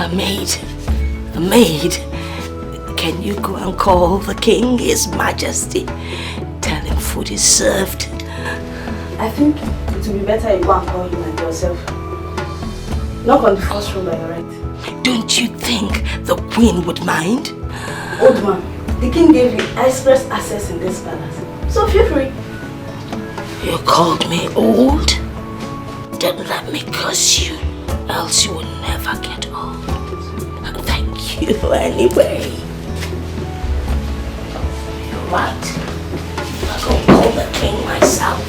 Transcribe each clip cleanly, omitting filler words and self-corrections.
A maid. Can you go and call the king, his majesty? Tell him food is served. I think it will be better you go and call him and yourself. Knock on the first room by your right. Don't you think the queen would mind? Old man, the king gave you express access in this palace. So feel free. You called me old? Don't let me curse you, else you will never get old. Thank you anyway. You're right. I'll go call the king myself.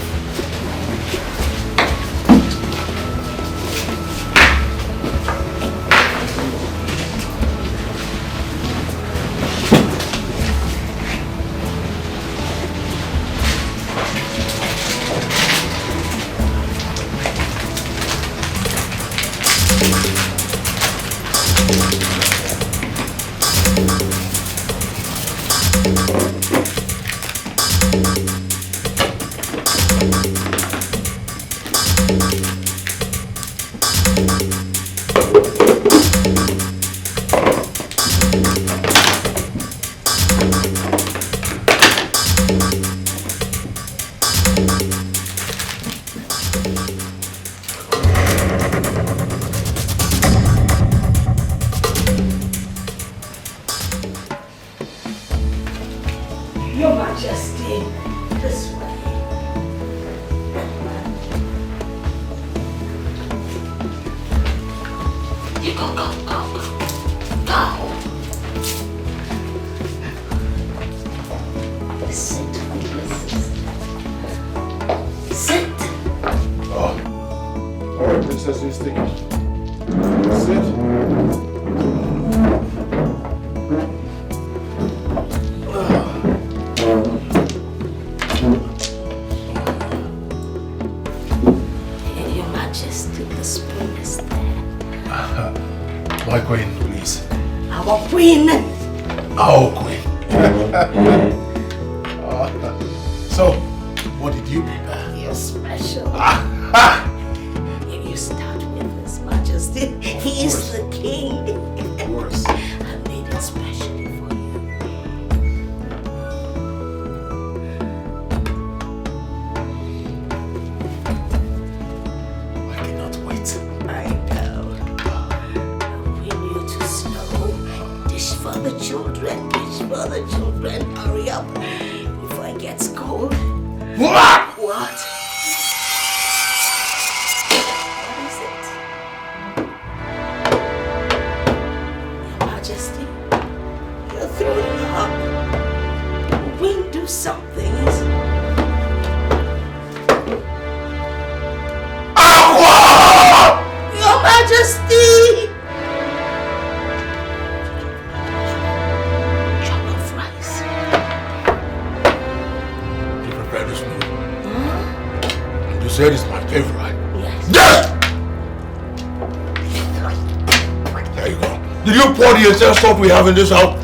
Is there stuff we have in this house?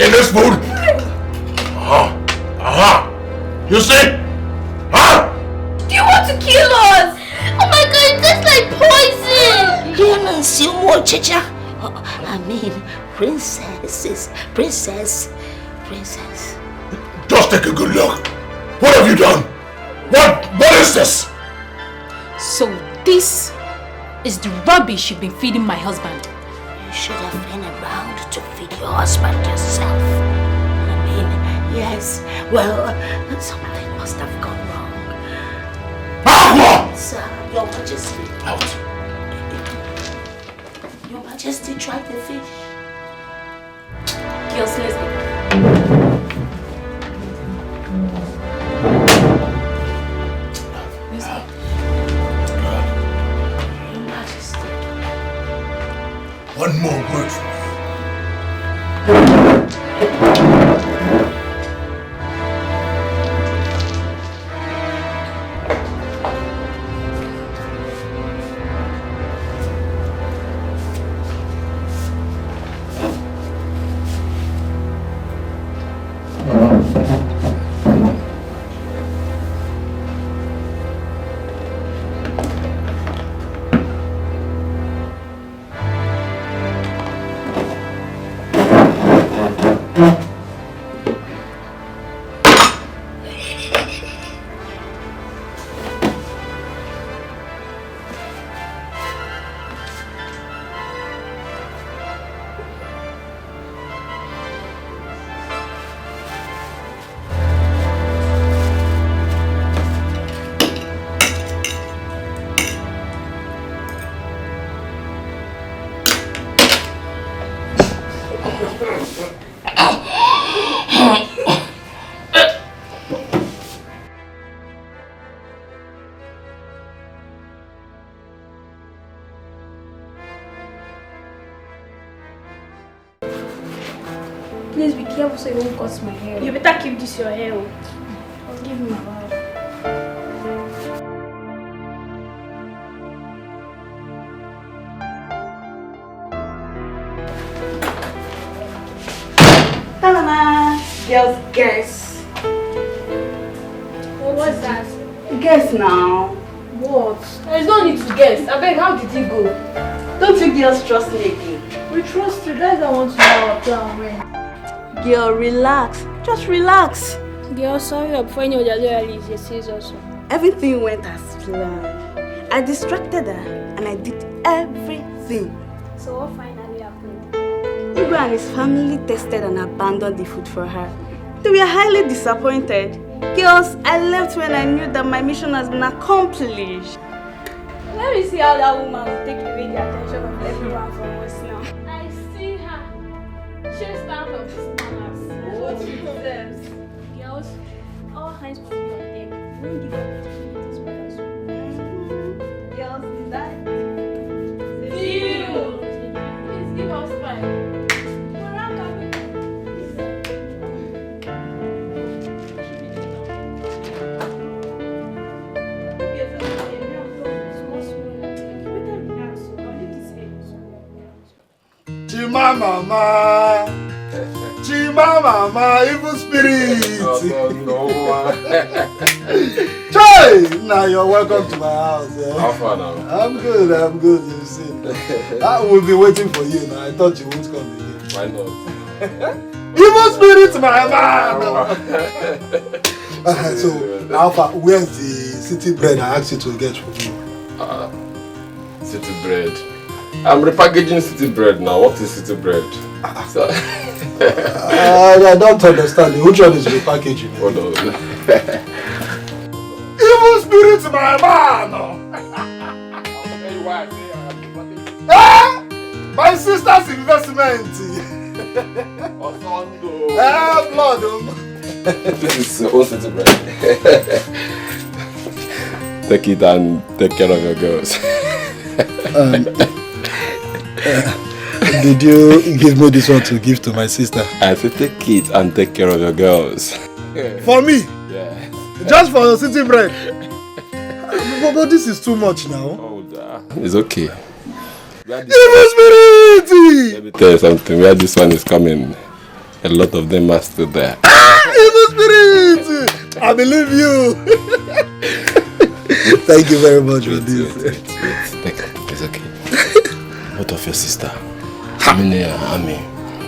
In this food? You see? Do you want to kill us? Oh my god, it tastes like poison! Humans, you more chicha. I mean, princess. Just take a good look. What have you done? What is this? So this is the rubbish you've been feeding my husband. You should have been around to feed your husband yourself. I mean, yes, well, something must have gone wrong. Sir, Your Majesty. Out. Your Majesty tried the fish. Girls, let's go. One more word from you. Please be careful so you won't cut my hair. You better keep this your hair. I'll give him a while. Ta-da! Girls, guess. What's that? Guess now. What? There's no need to guess. I beg, how did he go? Don't you girls trust me again? We trust you. Guys, I want to know our plan when. Girl, relax. Just relax. Girl, sorry, before you know that loyalty is your sis also. Everything went as planned. I distracted her and I did everything. So what finally happened? Igwe and his family tested and abandoned the food for her. They were highly disappointed. Girls, I left when I knew that my mission has been accomplished. Let me see how that woman will take away the attention of everyone from us now. I see her. She's down of this manners. That's what she deserves. Girls, all hands must be on deck. We won't give up opportunities for us. Girls, is that Deal! Please give us time. Chimamama, Chimamama, evil spirit. No. Chai! Now you're welcome to my house. How far now? I'm good, you see. I will be waiting for you now. I thought you wouldn't come again. Why not? Evil spirit, my man! So, Alpha, where's the city bread I asked you to get for me? City bread. I'm repackaging city bread now. What is city bread? So, I don't understand. Which one is repackaging? hold on. Evil spirit, my man! My sister's investment! Blood! This is all city bread. Take it and take care of your girls. Did you give me this one to give to my sister? I said take it and take care of your girls. For me? Yeah. Just for the city bread? But this is too much now. Oh, it's okay. Evil spirit! Let me tell you something. Where this one is coming, a lot of them are still there. Evil spirit! I believe you. Thank you very much for this. Wait. It's okay. What of your sister? Ami.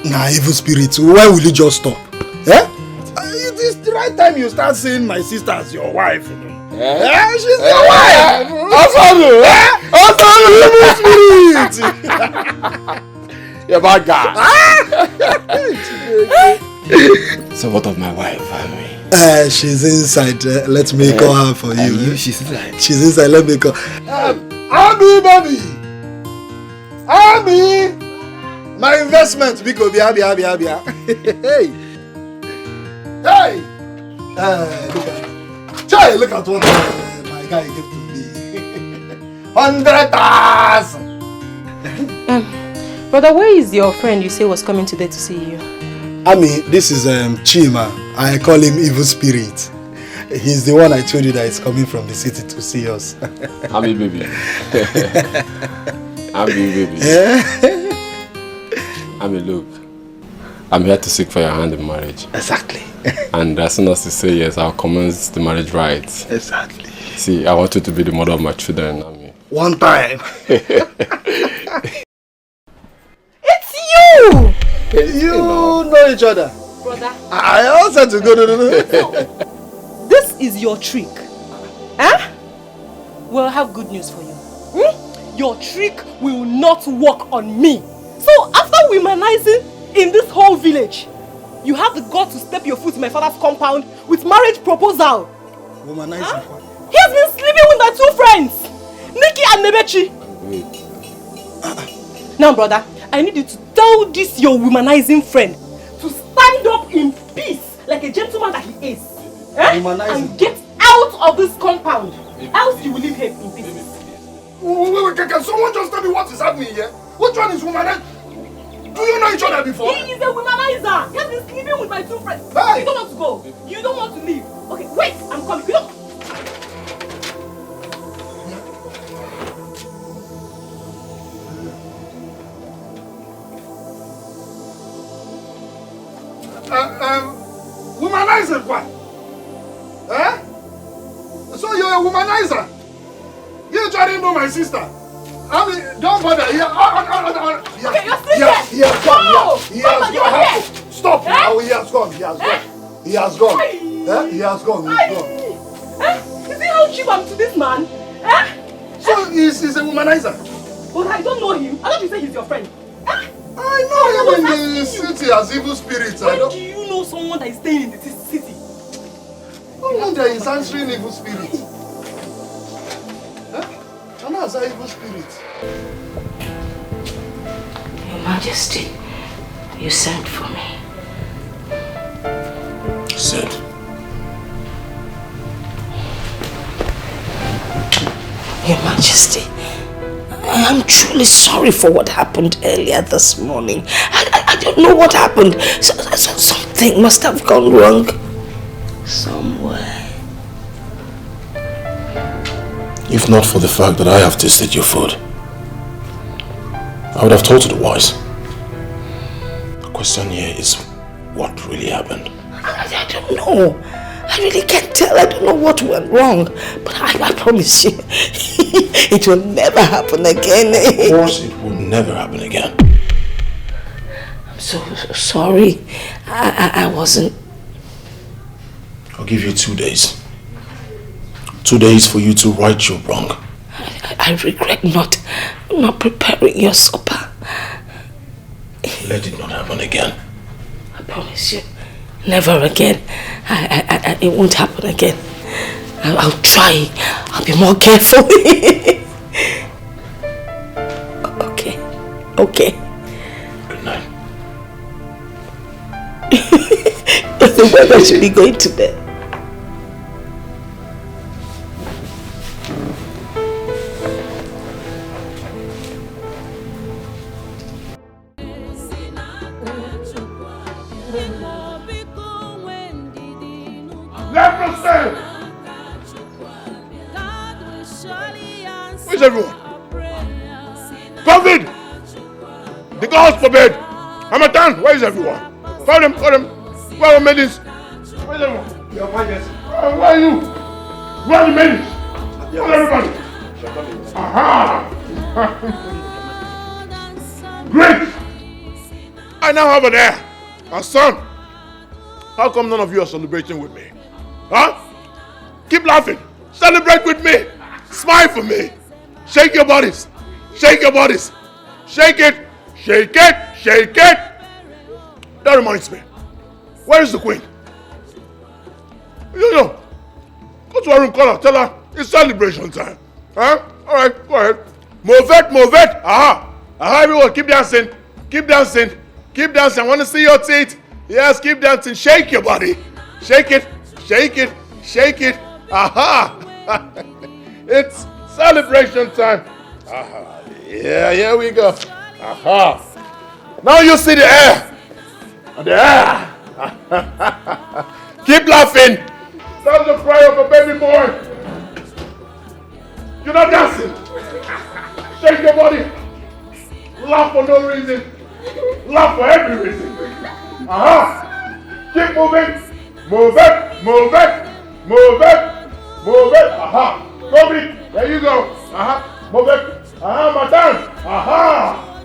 Nah, evil spirit, why will you just stop? Eh? It is the right time you start seeing my sister as your wife. She's your wife! Evil spirit! You're bad guy. So what of my wife, Ami? She's inside. Let me call her for you. She's inside. She's inside. Let me call. Ami, baby. Ami. My investment. Biko, bia. Hey. Look at what my guy gave to me. 100,000. Brother, where is your friend you say was coming today to see you? Ami, this is Chima. I call him Evil Spirit. He's the one I told you that is coming from the city to see us. Ami, baby. Ami, look. I'm here to seek for your hand in marriage. Exactly. And as soon as you say yes, I'll commence the marriage rites. Exactly. See, I want you to be the mother of my children, Ami. One time. It's you! You know each other. brother. I also to go. No. This is your trick. Huh? Well, I have good news for you. Your trick will not work on me. So after womanizing in this whole village, you have the guts to step your foot in my father's compound with marriage proposal. Womanizing? Huh? He has been sleeping with my two friends, Nikki and Nebechi. Now, brother, I need you to tell this your womanizing friend to stand up in peace like a gentleman that he is. And get out of this compound. Else you will leave here in peace. Wait, can someone just tell me what is happening here? Which one is womanizer? Do you know each other before? He is a womanizer. He has been sleeping with my two friends. Hey. You don't want to go. You don't want to leave. Okay, wait, I'm coming. You don't. Womanizer what? Eh? So you're a womanizer? You trying to know my sister? I mean, don't bother. Okay, you're still he has gone. He has gone. Stop now. He has gone. He has gone. He has gone. He has gone. He's gone. You see how cheap I'm to this man? So he's a womanizer? But I don't know him. I thought you said he's your friend. I know him in the city as evil spirits. When do you know someone that is staying in the city? No wonder he's answering evil spirits. And that's an evil spirit. Your Majesty, you sent for me. Said. Your Majesty, I am truly sorry for what happened earlier this morning. I don't know what happened. Something must have gone wrong somewhere. If not for the fact that I have tasted your food, I would have told you the wise. The question here is, what really happened? I don't know. I really can't tell. I don't know what went wrong. But I promise you, it will never happen again. Of course it will never happen again. I'm so sorry. I wasn't... I'll give you 2 days. 2 days for you to right your wrong. I regret not preparing your supper. Let it not happen again. I promise you, never again. It won't happen again. I'll try. I'll be more careful. Okay. Good night. The weather's really going to bed. Where's everyone? COVID! The gods forbid! Hamatan, where is everyone? Call them. Where are the maidens? Where's everyone? Your Majesty. Where are you? Where are the maidens? Where's everybody? Aha! Great! I now have an heir, a son. How come none of you are celebrating with me? Huh? Keep laughing. Celebrate with me. Smile for me. Shake your bodies. Shake your bodies. Shake it. Shake it. Shake it. That reminds me. Where is the queen? Yo. Go to her room, call her. Tell her it's celebration time. Huh? Alright, go ahead. Move it. Aha, everyone, keep dancing. Keep dancing. Keep dancing. I want to see your teeth. Yes, keep dancing. Shake your body. Shake it. Shake it. Shake it. Aha. It's celebration time. Aha. Yeah, here we go. Aha. Now you see the air. The air. Keep laughing. That's the cry of a baby boy. You're not dancing. Shake your body. Laugh for no reason. Laugh for every reason. Aha. Keep moving. Move it. Move it. Move it. Move it. Aha. Kobe. There you go. Aha. Move it. Aha, madam. Aha.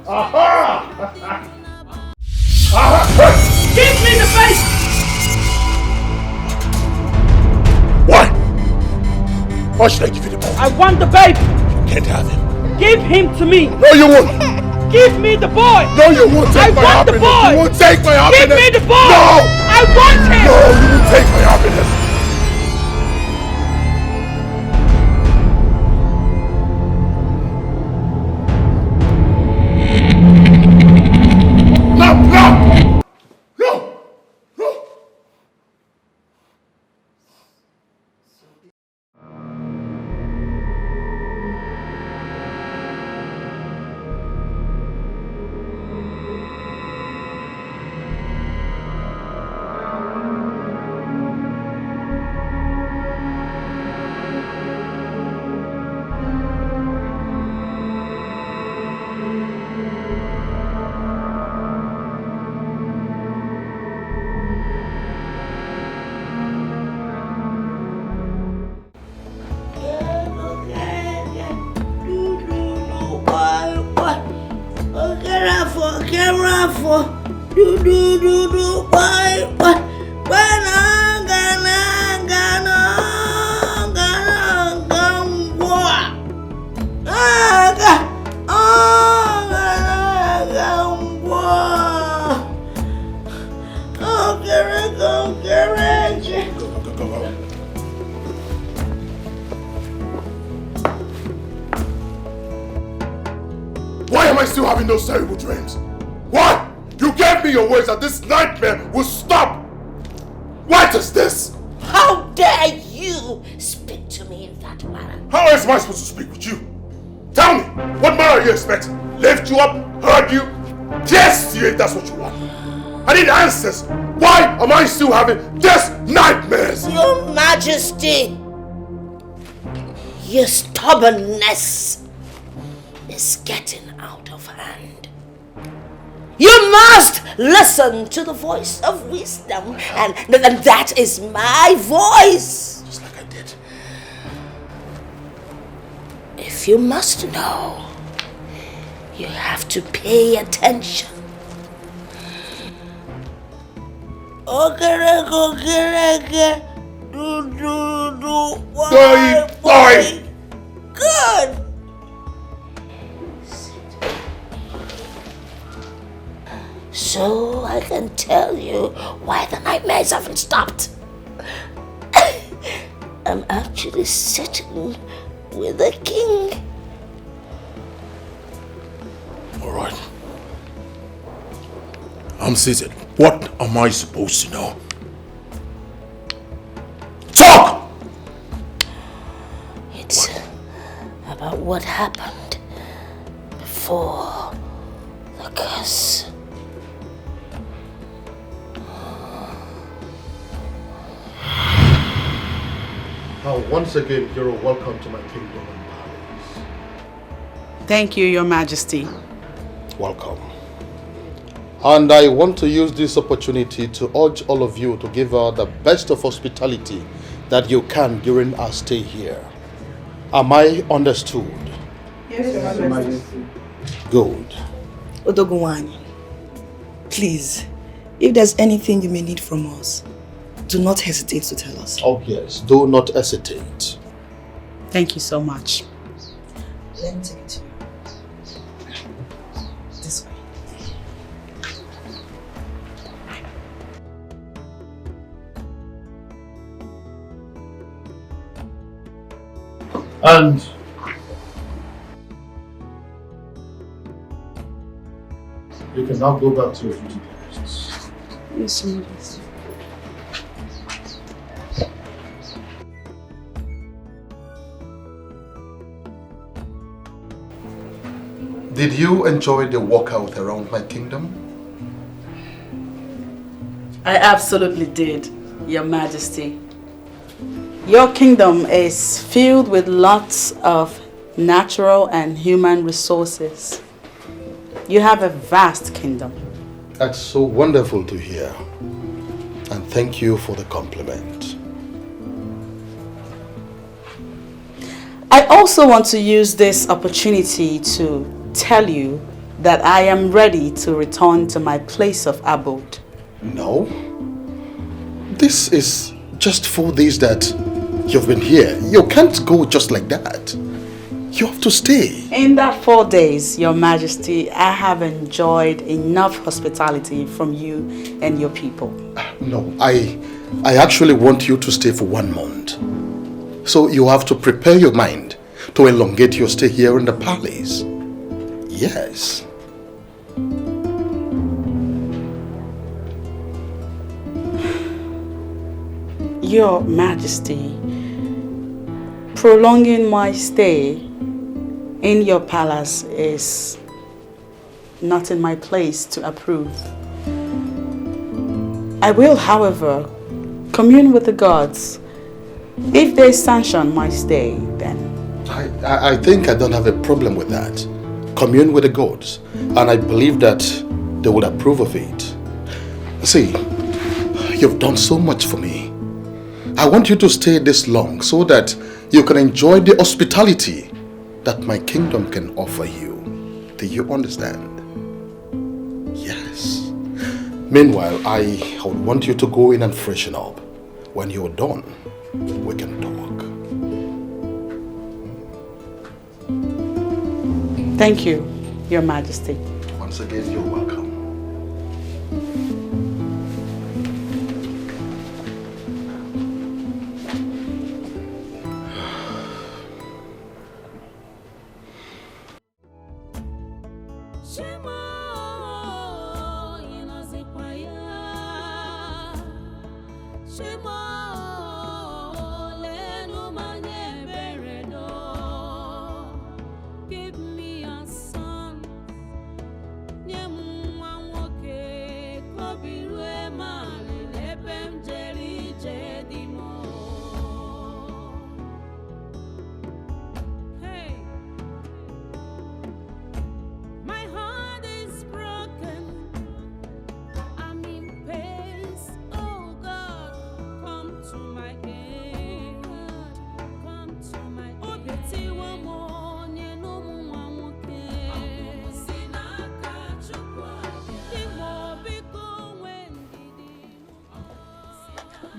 Aha. Aha. Kick me in the face! Or should I give you the boy? I want the baby. You can't have him. Give him to me. No, you won't. Give me the boy. No, you won't take my happiness. The boy. You won't take my happiness. Give me the boy. No. I want him. No, you won't take my happiness. No. Why am I still having those terrible dreams? Why? You gave me your words that this nightmare will stop. What is this? How dare you speak to me in that manner? How else am I supposed to speak with you? Tell me, what manner you expect? Lift you up, hurt you? Yes, if that's what you want. I need answers. Why am I still having these nightmares? Your Majesty, your stubbornness is getting out of hand. You must listen to the voice of wisdom, and that is my voice. Just like I did. If you must know, you have to pay attention. Boy. Good. So I can tell you why the nightmares haven't stopped. I'm actually sitting with the king. All right. I'm seated. What am I supposed to know? Talk! It's about what happened before the curse. Now, once again, you're welcome to my kingdom and palace. Thank you, Your Majesty. Welcome. And I want to use this opportunity to urge all of you to give her the best of hospitality that you can during our stay here. Am I understood? Yes, Your Majesty. Good. Odogunwani, please, if there's anything you may need from us, do not hesitate to tell us. Oh yes, do not hesitate. Thank you so much. Let me take it to you. This way. And you can now go back to your duty posts. Yes, Your Majesty. Did you enjoy the walkout around my kingdom? I absolutely did, Your Majesty. Your kingdom is filled with lots of natural and human resources. You have a vast kingdom. That's so wonderful to hear. And thank you for the compliment. I also want to use this opportunity to tell you that I am ready to return to my place of abode. No. This is just 4 days that You've been here. You can't go just like that. You have to stay. In that 4 days, Your Majesty, I have enjoyed enough hospitality from you and your people. No, I actually want you to stay for 1 month. So you have to prepare your mind to elongate your stay here in the palace. Yes. Your Majesty, prolonging my stay in your palace is not in my place to approve. I will, however, commune with the gods. If they sanction my stay, then... I think I don't have a problem with that. Commune with the gods, and I believe that they would approve of it. See, you've done so much for me. I want you to stay this long so that you can enjoy the hospitality that my kingdom can offer you. Do you understand? Yes. Meanwhile, I would want you to go in and freshen up. When you're done, we can talk. Thank you, Your Majesty. Once again, you're welcome.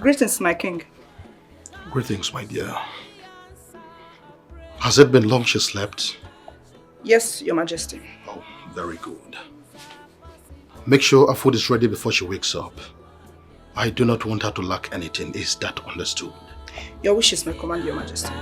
Greetings, my king. Greetings, my dear. Has it been long she slept? Yes, Your Majesty. Oh, very good. Make sure her food is ready before she wakes up. I do not want her to lack anything. Is that understood? Your wish is my command, Your Majesty.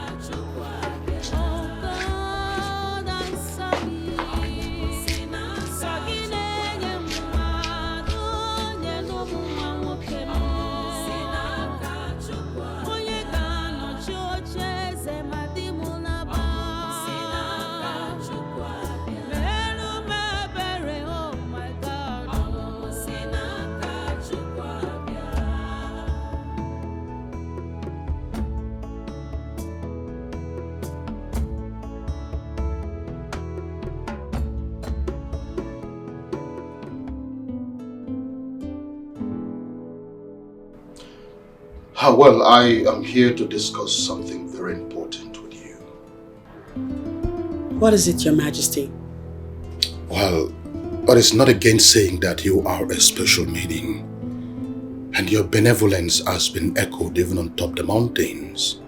Well, I am here to discuss something very important with you. What is it, Your Majesty? Well, it is not against saying that you are a special maiden, and your benevolence has been echoed even on top the mountains.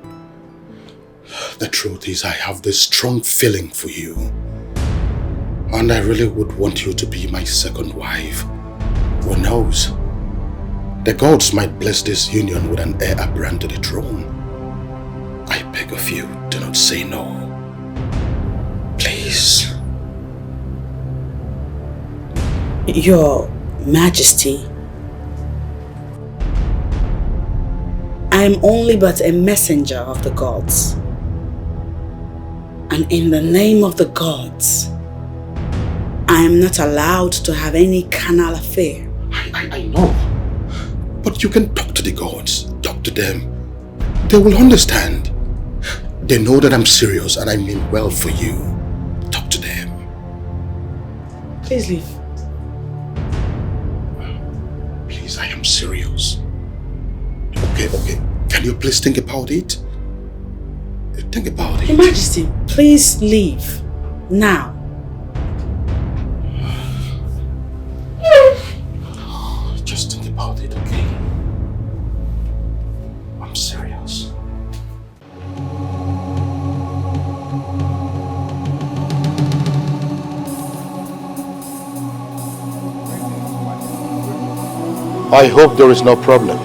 The truth is, I have this strong feeling for you, and I really would want you to be my second wife. Who knows? The gods might bless this union with an heir apparent to the throne. I beg of you, do not say no. Please. Your Majesty, I am only but a messenger of the gods. And in the name of the gods, I am not allowed to have any carnal affair. I know. But you can talk to the gods, talk to them. They will understand. They know that I'm serious and I mean well for you. Talk to them. Please leave. Please, I am serious. Okay. Can you please think about it? Think about it. Your Majesty, please leave. Now. Just think about it, okay? I'm serious. I hope there is no problem.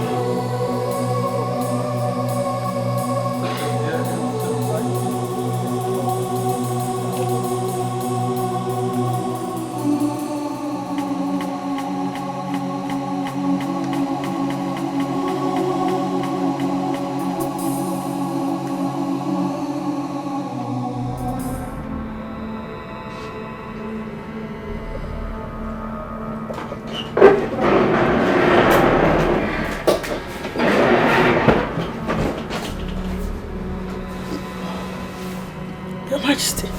Your Majesty,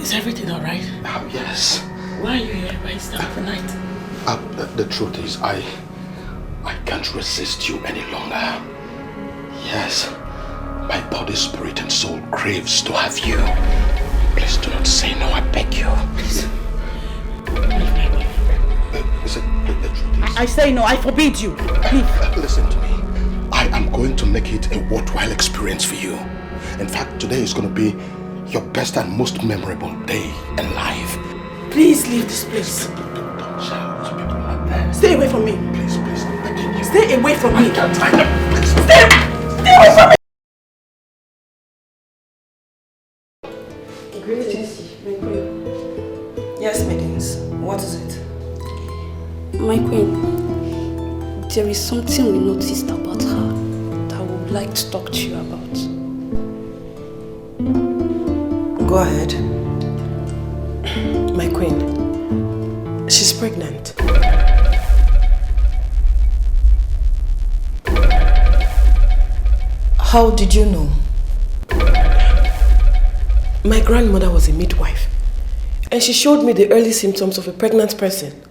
is everything alright? Yes. Why are you here by this time of the night? The truth is, I can't resist you any longer. Yes, my body, spirit, and soul craves to have you. Please do not say no, I beg you. Please. The truth is... I say no, I forbid you. Please. Listen to me. I am going to make it a worthwhile experience for you. In fact, today is going to be your best and most memorable day in life. Please leave this place. Don't shout. People are there. Stay away from me. Please, I'm begging you. Stay away from me. Please. Stay away from me. Greetings, my queen. Yes, Maidens. What is it? My queen, there is something we noticed about her that I would like to talk to you about. Go ahead. My queen, she's pregnant. How did you know? My grandmother was a midwife, and she showed me the early symptoms of a pregnant person.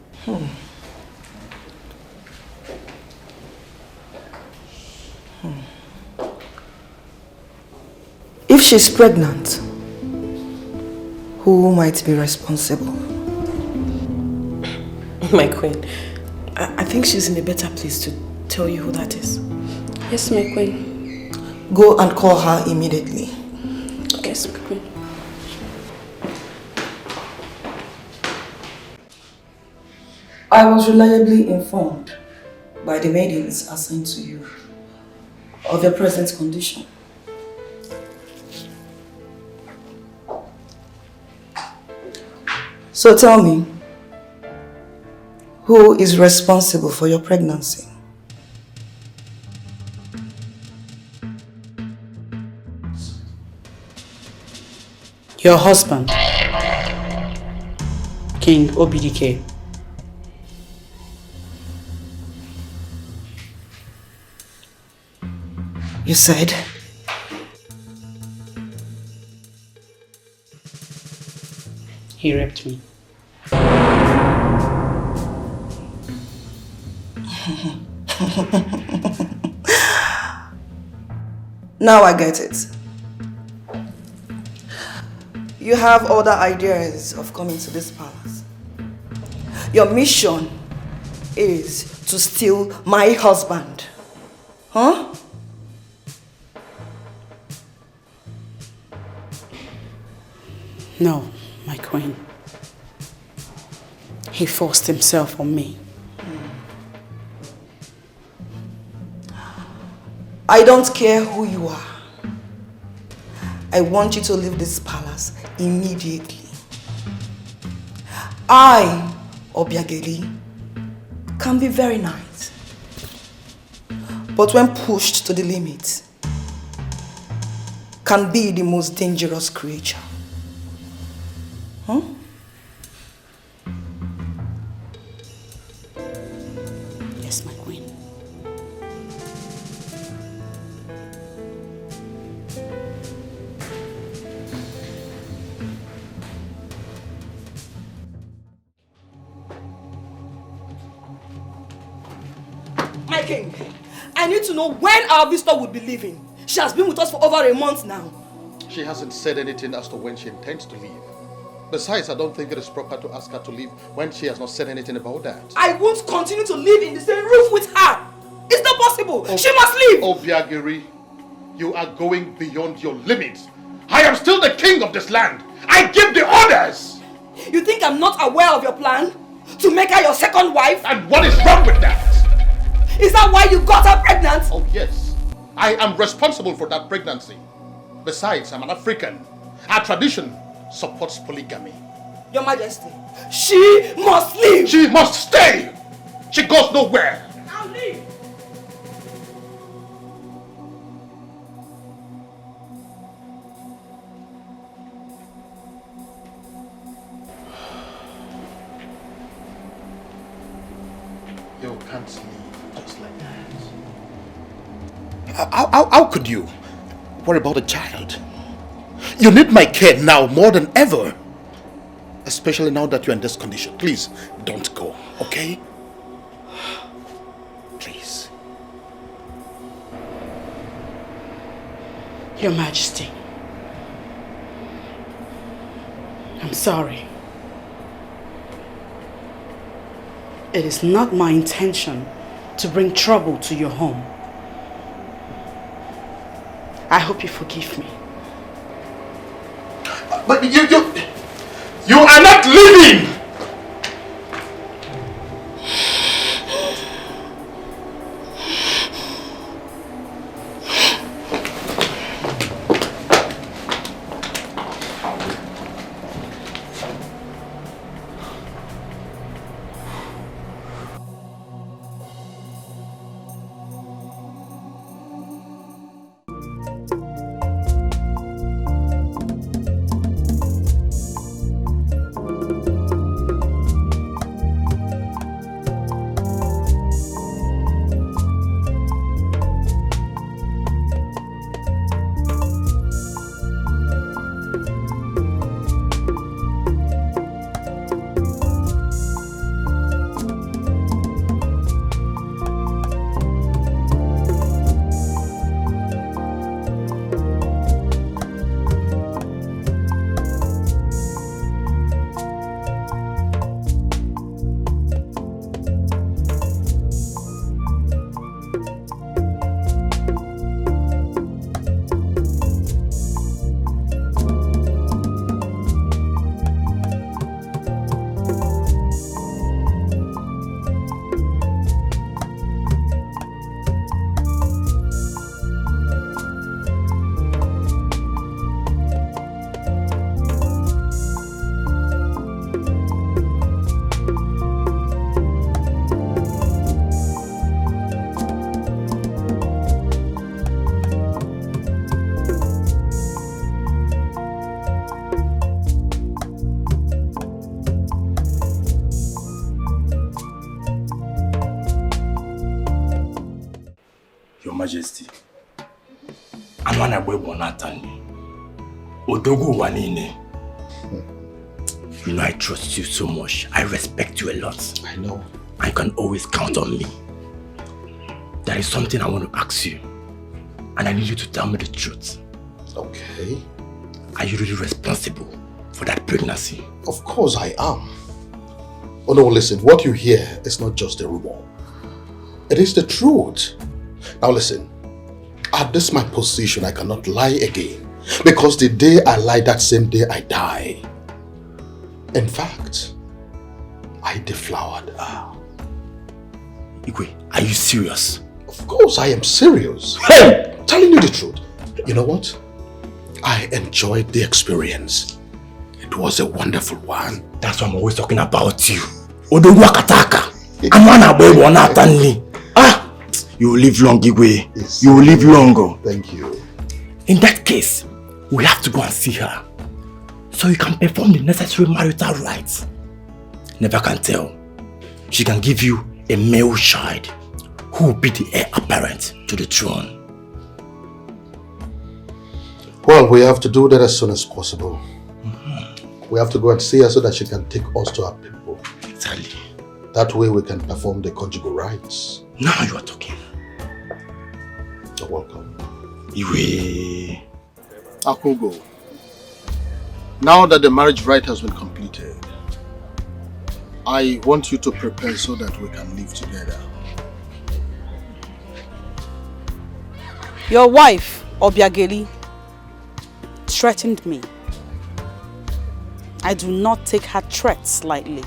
If she's pregnant, who might be responsible? My queen, I think she's in a better place to tell you who that is. Yes, my queen. Go and call her immediately. Yes, my queen. I was reliably informed by the maidens assigned to you of your present condition. So tell me, who is responsible for your pregnancy? Your husband, King Obidike. You said? He raped me. Now I get it. You have other ideas of coming to this palace. Your mission is to steal my husband. Huh? No, my queen. He forced himself on me. I don't care who you are. I want you to leave this palace immediately. I, Obiageli, can be very nice. But when pushed to the limit, can be the most dangerous creature. Huh? Yes, my queen. My king, I need to know when our visitor would be leaving. She has been with us for over a month now. She hasn't said anything as to when she intends to leave. Besides, I don't think it is proper to ask her to leave when she has not said anything about that. I won't continue to live in the same roof with her. It's not possible. She must leave. Obiageri, you are going beyond your limits. I am still the king of this land. I give the orders. You think I'm not aware of your plan? To make her your second wife? And what is wrong with that? Is that why you got her pregnant? Oh yes, I am responsible for that pregnancy. Besides, I'm an African. Our tradition supports polygamy. Your Majesty, she must leave! She must stay! She goes nowhere! I'll leave! You can't leave just like that. How could you? What about the child? You need my care now more than ever. Especially now that you're in this condition. Please, don't go, okay? Please. Your Majesty, I'm sorry. It is not my intention to bring trouble to your home. I hope you forgive me. But you are not leaving! Majesty, Amana Bwebo Natani, Odogu Wanine. You know I trust you so much. I respect you a lot. I know. I can always count on me. There is something I want to ask you, and I need you to tell me the truth. Okay. Are you really responsible for that pregnancy? Of course I am. Oh no, listen, what you hear is not just a rumor. It is the truth. Now listen, at this my position, I cannot lie again. Because the day I lie, that same day I die. In fact, I deflowered her. Igwe, are you serious? Of course I am serious. Hey! Telling you the truth. You know what? I enjoyed the experience. It was a wonderful one. That's why I'm always talking about you. Odogu Akataka. Amana Bwebo Natani. You will live long, Igwe. Yes. You will live long. Thank you. In that case, we have to go and see her, so you can perform the necessary marital rites. Never can tell. She can give you a male child who will be the heir apparent to the throne. Well, we have to do that as soon as possible. We have to go and see her so that she can take us to our people. Exactly. That way we can perform the conjugal rites. Now you are talking. You're welcome. Iwe. Akogo, now that the marriage rite has been completed, I want you to prepare so that we can live together. Your wife, Obiageli, threatened me. I do not take her threats lightly.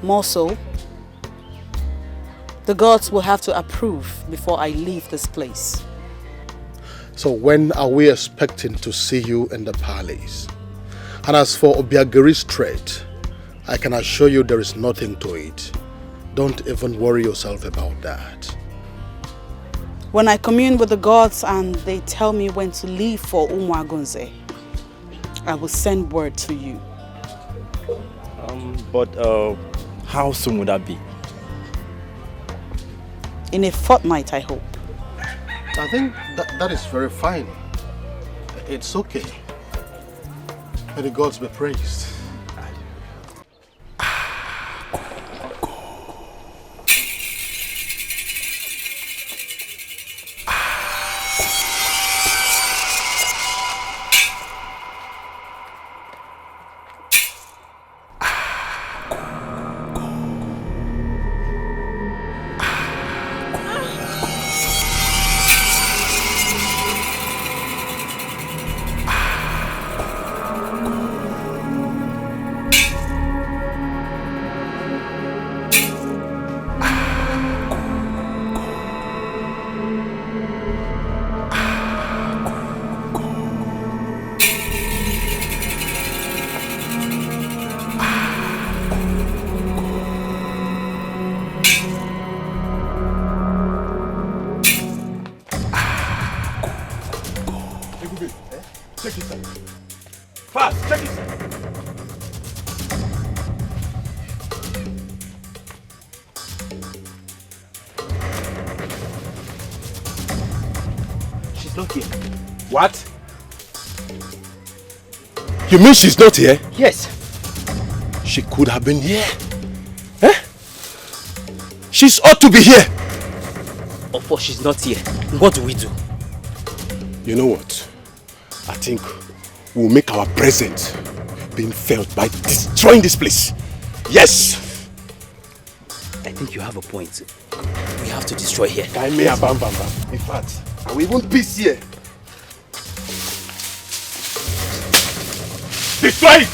More so, the gods will have to approve before I leave this place. So when are we expecting to see you in the palace? And as for Obiageri's threat, I can assure you there is nothing to it. Don't even worry yourself about that. When I commune with the gods and they tell me when to leave for Umuagunze, I will send word to you. But how soon would that be? In a fortnight, I hope. I think that is very fine. It's okay. May the gods be praised. What? You mean she's not here? Yes. She could have been here. Eh? She's ought to be here. Of course she's not here. What do we do? You know what? I think we'll make our presence being felt by destroying this place. Yes! I think you have a point. We have to destroy here. In fact, I will even peace here. Destroy it!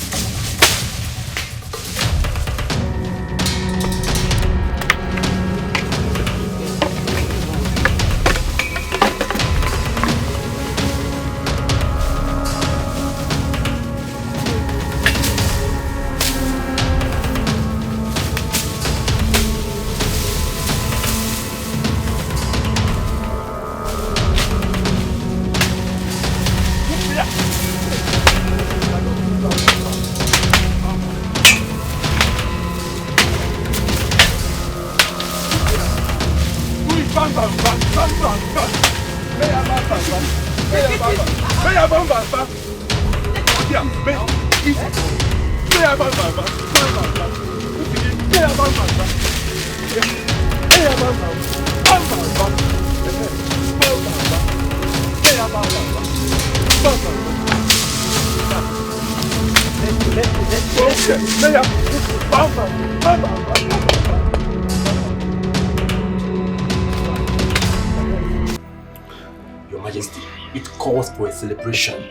Your Majesty, it calls for a celebration.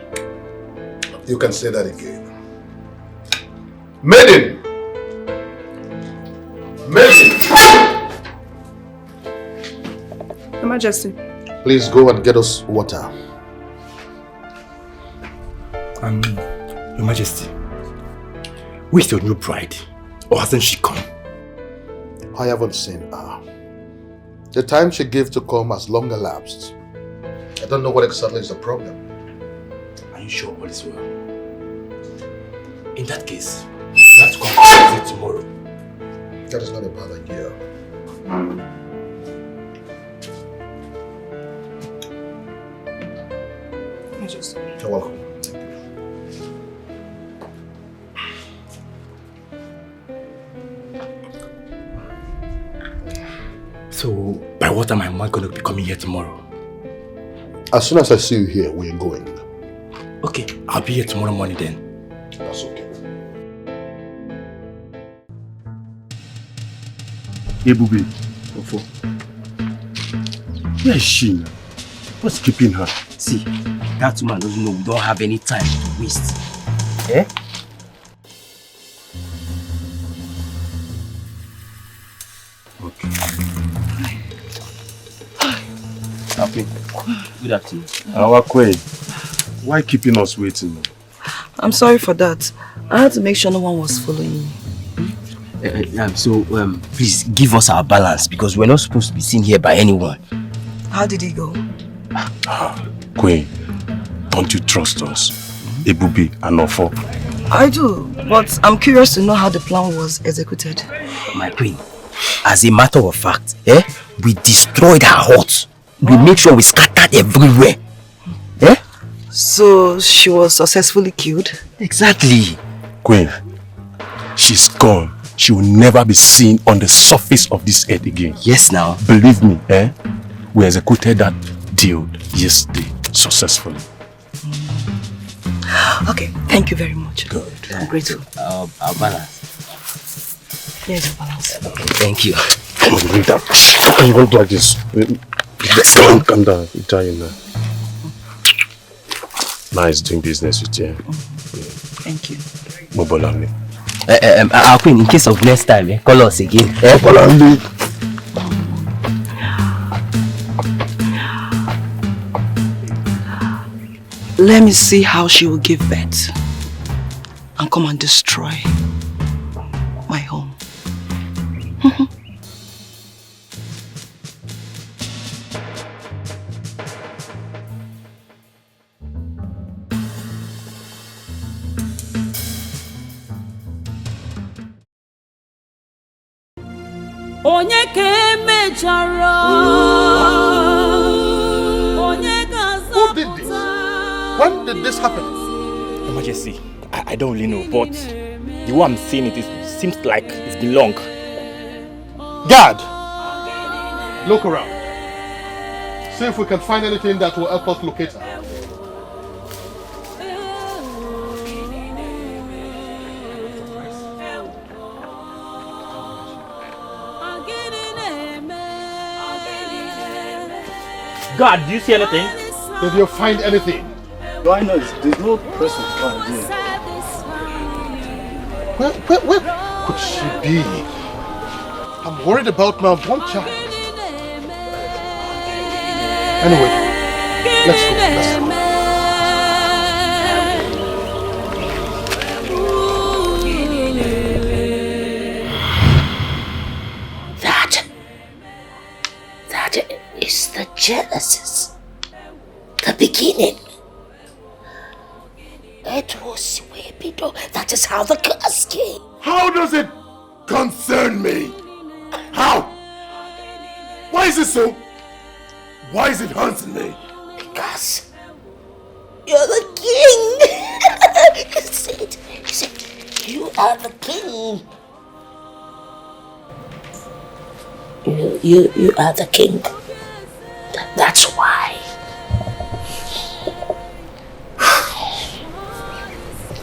You can say that again. Maiden! Maiden! Your Majesty. Please go and get us water. Your Majesty, where's your new bride? Or hasn't she come? I haven't seen her. The time she gave to come has long elapsed. I don't know what exactly is the problem. Are you sure all is well? In that case, you have to come and visit tomorrow. That is not a bad idea. Majesty. You're welcome. So, by what time am I going to be coming here tomorrow? As soon as I see you here, we are going. Okay, I'll be here tomorrow morning then. That's okay. Ebube, Ofo. Where is she now? What's keeping her? See, that woman doesn't know we don't have any time to waste. Eh? Okay. Happy. Good afternoon. Our queen, why keeping us waiting? I'm sorry for that. I had to make sure no one was following me. Please give us our balance because we're not supposed to be seen here by anyone. How did it go? Queen, don't you trust us? Ebubi and Ofo. I do, but I'm curious to know how the plan was executed. My queen, as a matter of fact, we destroyed her hut. We made sure we scattered everywhere. So she was successfully killed? Exactly. Queen, she's gone. She will never be seen on the surface of this earth again. Yes, now. Believe me, we executed that deal yesterday successfully. Okay, thank you very much. Good. I'm grateful. Our balance. Here's your balance. Okay, thank you. Come on, bring that. How can you want to like this? Calm down. Italian now. Nice doing business with you. Thank you. Mobolami. Our queen, in case of next time, call us again. Mobolami. Let me see how she will give birth and come and destroy my home. Onye ke mechara. Who did this? When did this happen? Your Majesty, I don't really know, but the way I'm seeing it seems like it's been long. Guard! Look around. See if we can find anything that will help us locate her. God, do you see anything? Did you find anything? Why not? There's no person found here. Where could she be? I'm worried about my one child. Anyway, let's go. That is the Genesis. The beginning. It was way below. That is how the curse came. How does it concern me? How? Why is it so? Why is it haunting me? Because you're the king. You said, you are the king. You are the king. That's why.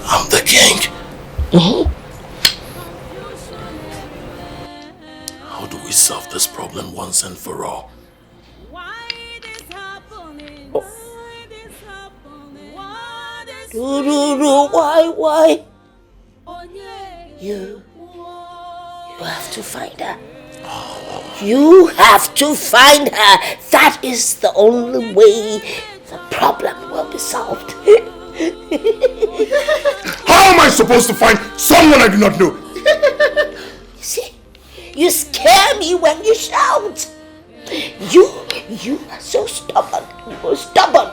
I'm the king. How do we solve this problem once and for all? No, why? You have to find her. You have to find her. That is the only way the problem will be solved. How am I supposed to find someone I do not know? See, you scare me when you shout. You are so stubborn. You are stubborn.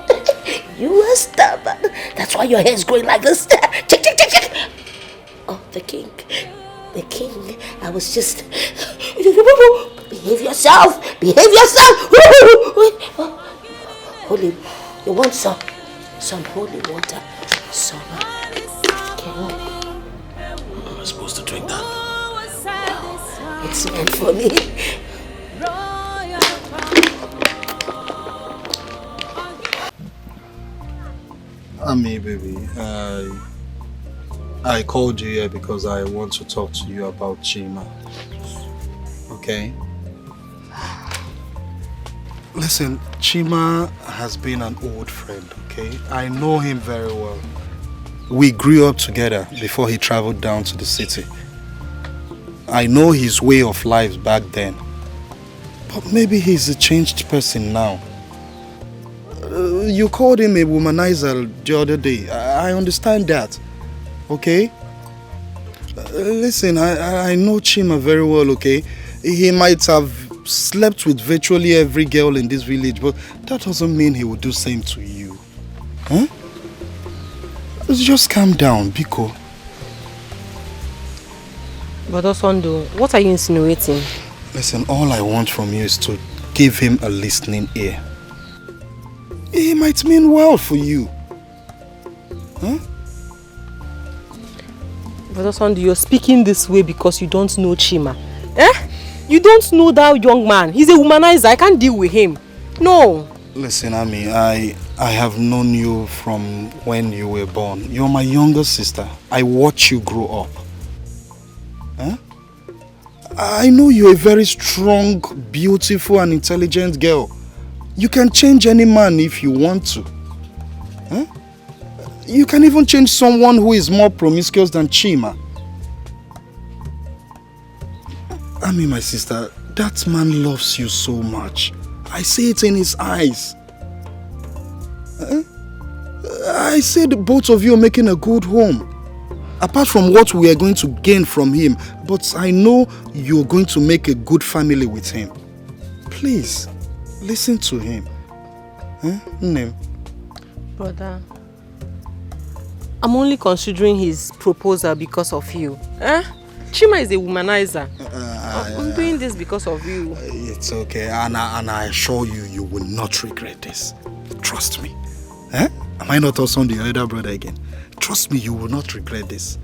You are stubborn. That's why your hair is growing like this. Check. Oh, the king. The king. I was just... Behave yourself. Holy... You want some holy water? Some... King. Am I supposed to drink that? It's meant for me. Ami, baby, I called you here because I want to talk to you about Chima. Okay? Listen, Chima has been an old friend, okay? I know him very well. We grew up together before he traveled down to the city. I know his way of life back then, But maybe he's a changed person now. You called him a womanizer the other day. I understand that. Okay? Listen, I know Chima very well, okay? He might have slept with virtually every girl in this village, but that doesn't mean he would do the same to you. Huh? Just calm down, Biko. But Osondo, what are you insinuating? Listen, all I want from you is to give him a listening ear. It might mean well for you. Huh? But Osondo, you're speaking this way because you don't know Chima. Eh? You don't know that young man. He's a womanizer. I can't deal with him. No. Listen, Ami, I have known you from when you were born. You're my younger sister. I watch you grow up. Huh? I know you're a very strong, beautiful and intelligent girl. You can change any man if you want to. Huh? You can even change someone who is more promiscuous than Chima. Ami, my sister, that man loves you so much. I see it in his eyes. I said both of you are making a good home. Apart from what we are going to gain from him, but I know you're going to make a good family with him. Please, listen to him. Name. Brother, I'm only considering his proposal because of you. Chima is a womanizer. I'm doing this because of you. It's okay, and I assure you, you will not regret this. Trust me. Am I not also the elder brother again? Trust me, you will not regret this.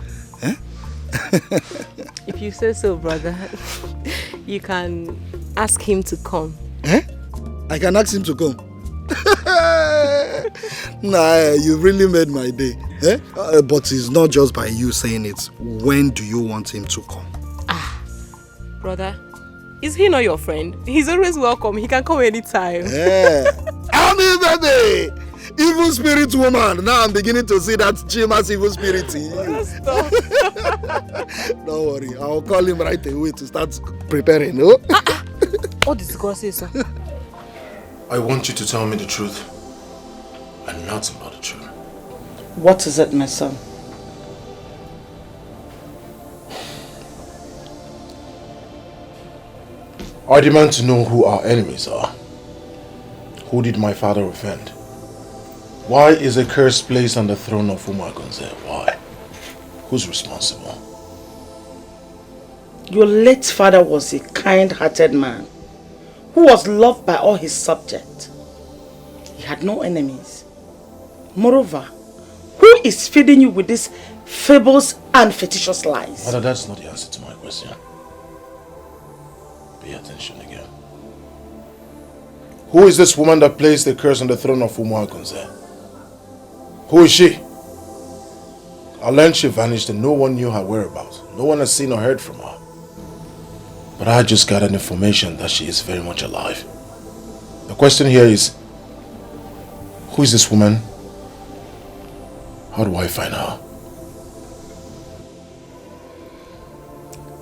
If you say so, brother, you can ask him to come. I can ask him to come. Nah, you really made my day. But it's not just by you saying it. When do you want him to come? Brother, is he not your friend? He's always welcome. He can come anytime. Ami, baby! Evil spirit woman. Now I'm beginning to see that Chima's evil spirit in you. Don't worry, I'll call him right away to start preparing. No? What did God say, sir? I want you to tell me the truth and nothing but the truth. What is it, my son? I demand to know who our enemies are. Who did my father offend? Why is a curse placed on the throne of Umagonze? Why? Who's responsible? Your late father was a kind-hearted man who was loved by all his subjects. He had no enemies. Moreover, who is feeding you with these fables and fictitious lies? Mother, that's not the answer to my question. Pay attention again. Who is this woman that placed the curse on the throne of Umagonze? Who is she? I learned she vanished and no one knew her whereabouts. No one has seen or heard from her. But I just got an information that she is very much alive. The question here is, who is this woman? How do I find her?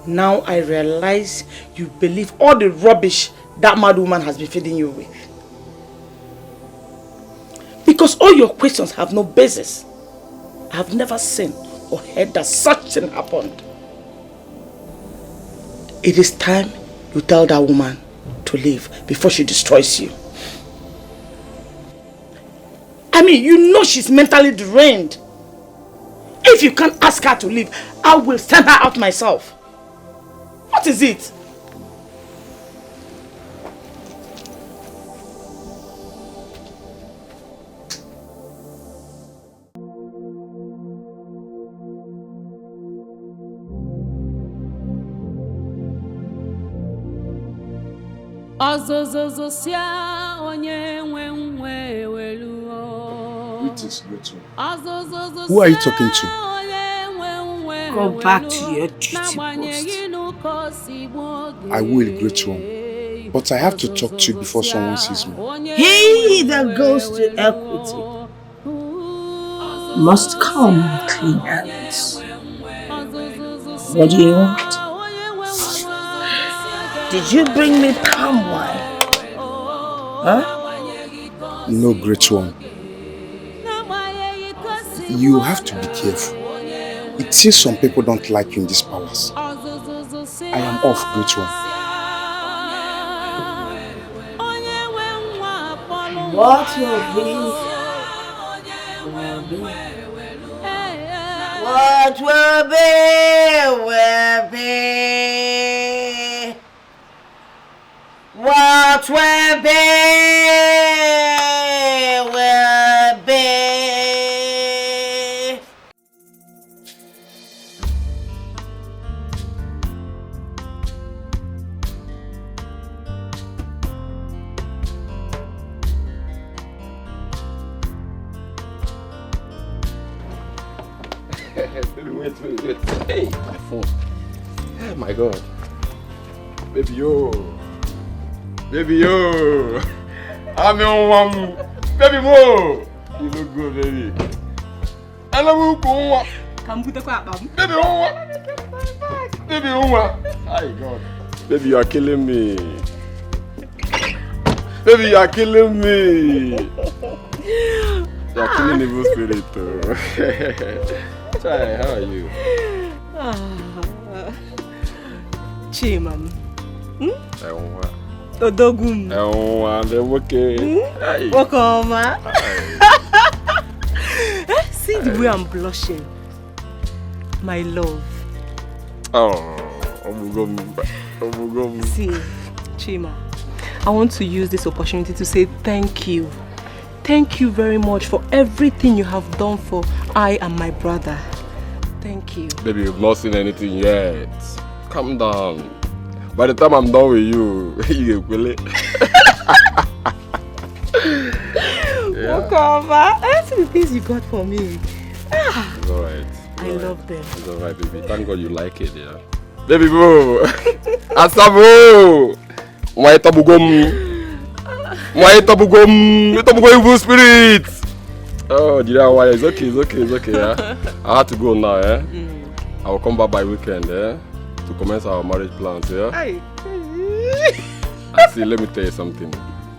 Now I realize you believe all the rubbish that mad woman has been feeding you with. Because all your questions have no basis. I have never seen or heard that such thing happened. It is time you tell that woman to leave before she destroys you. I mean, you know she's mentally deranged. If you can't ask her to leave, I will send her out myself. What is it? Who are you talking to? Go back to your duty post. I will greet you, but I have to talk to you before someone sees me. He that goes to equity must come with clean hands. What do you want? Did you bring me palm wine? Huh? No, great one. You have to be careful. It seems some people don't like you in this palace. I am off, great one. What will be? What will be? Will be. What will be? Will be. Wait. Hey, my phone. Oh my God. Baby, yo. I'm your one. Baby, mo. You look good, baby. I love you, Kuma. Come put the crap, Mom. Baby, Baby, my God. Baby, you are killing me. Baby, you are killing me. You are killing the evil spirit, too. Chai, how are you? Chiman. Odogum. I'm okay. Welcome. See the way I'm blushing. My love. See, Chima, I want to use this opportunity to say thank you. Thank you very much for everything you have done for I and my brother. Thank you. Baby, you've not seen anything yet. Calm down. By the time I'm done with you, you will it. Welcome. I see the things you got for me. It's alright. I love them. It's alright, baby. Thank God you like it, yeah. Baby bro. Asabo. My tabugum evil spirit. Oh, did I why? It's okay, yeah. I have to go now, yeah. I will come back by weekend, yeah, to commence our marriage plans, yeah. I see, let me tell you something.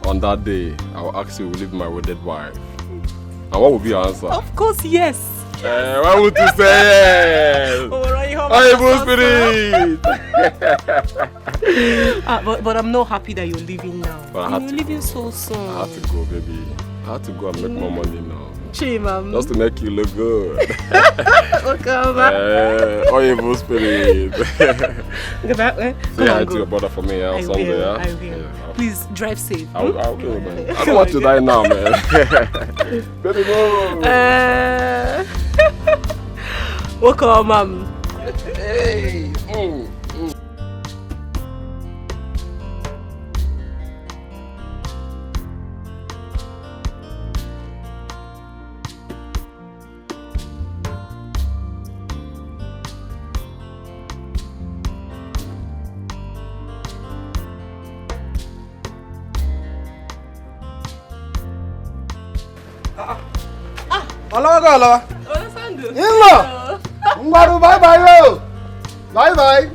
On that day, I will ask you to leave my wedded wife. And what will be your answer? Of course, yes. Why would you say yes? Oh, evil spirit! But I'm not happy that you're leaving now. You're leaving so soon. I have to go, baby. I have to go and make more money now. Chimam. Just to make you look good. Okay, oh, evil spirit. Say hi to your brother for me on Sunday. Yeah? I will. Yeah. Please drive safe. I'll do, man. I don't want to die now, man. Baby, no. Welcome, Mom. Hey. Hello. In-law. Bye-bye, yo. Bye-bye.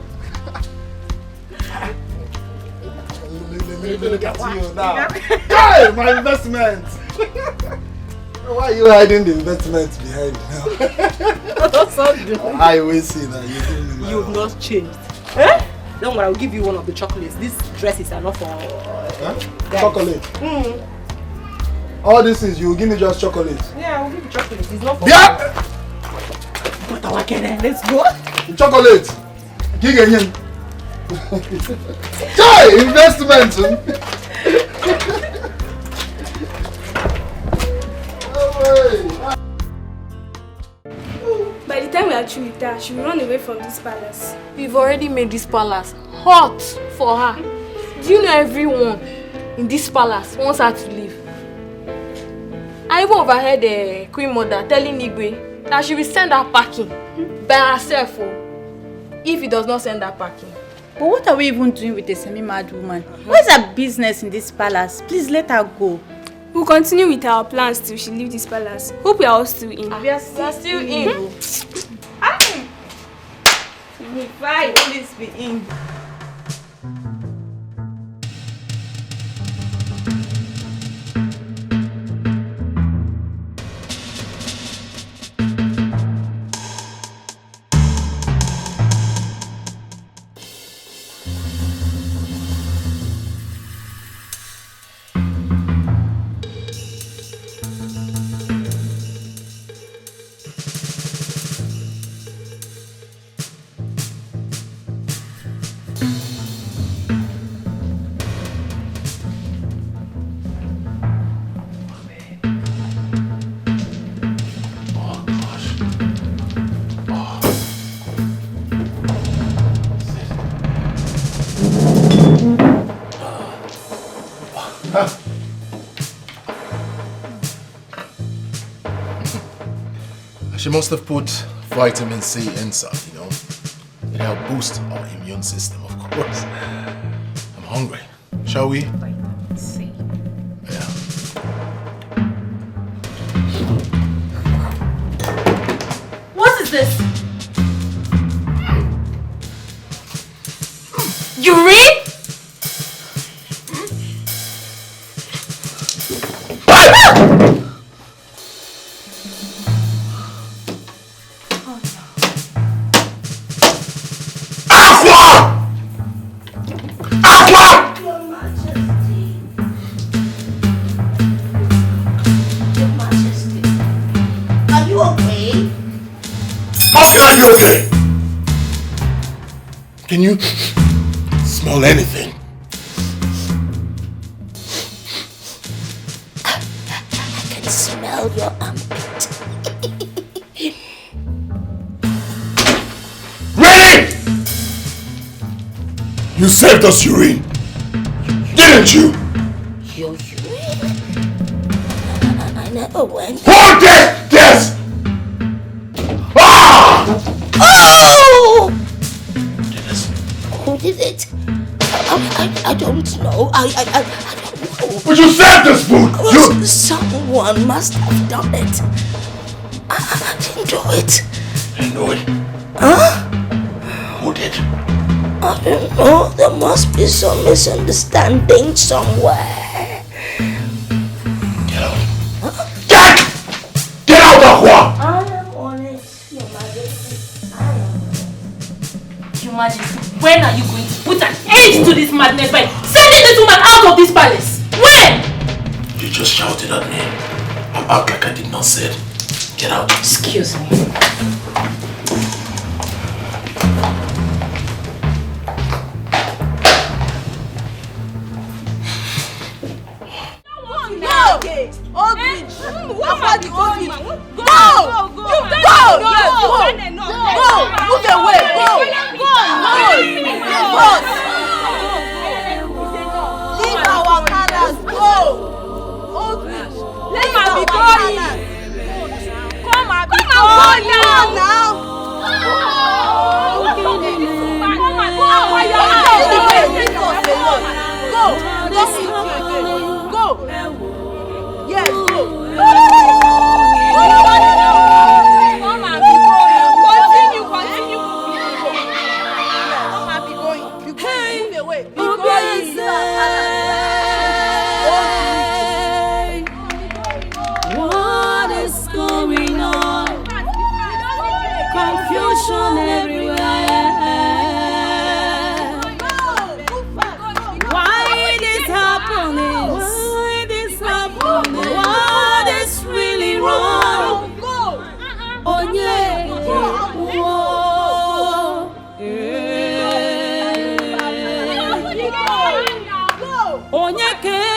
Look at you now. Hey, my investment. Why are you hiding the investment behind now? I will see that you've not changed. Eh? Don't worry, I'll give you one of the chocolates. These dresses are not for chocolate. All this is you give me just chocolate. Yeah, I'll give you chocolate. It's not for let's go. Chocolate. Giganyan. Chai investment. By the time we are through with her, she will run away from this palace. We've already made this palace hot for her. Do you know everyone in this palace wants her to leave? I even overheard the Queen Mother telling Igwe that she will send her packing by herself if he does not send her packing. But what are we even doing with a semi-mad woman? What's her business in this palace? Please let her go. We'll continue with our plans till she leaves this palace. Hope we are all still in. We are still in. Why always be in? She must have put vitamin C inside, you know. It helped boost our immune system, of course. I'm hungry. Shall we? Vitamin C. Yeah. What is this? Urine? Okay. Can you smell anything? I can smell your armpit. Ready? You saved us urine, didn't you? Your urine? I never went. Hold this! Yes! Ah! Oh! Who did it? I don't know. I don't know. But you saved this food! Well, someone must have done it. I didn't do it. Didn't do it? Huh? Who did? I don't know. There must be some misunderstanding somewhere. Get out. Get out, Aqua! I am on it, Your Majesty. I am on it. Your Majesty, when are you going to put an end to this madness by sending this woman out of this palace? When? You just shouted at me. I act like I did not say it. Get out. Excuse me. What is going on? Confusion everywhere. Why this happening? Why this happening? What is really wrong? Oh yeah. Onye ke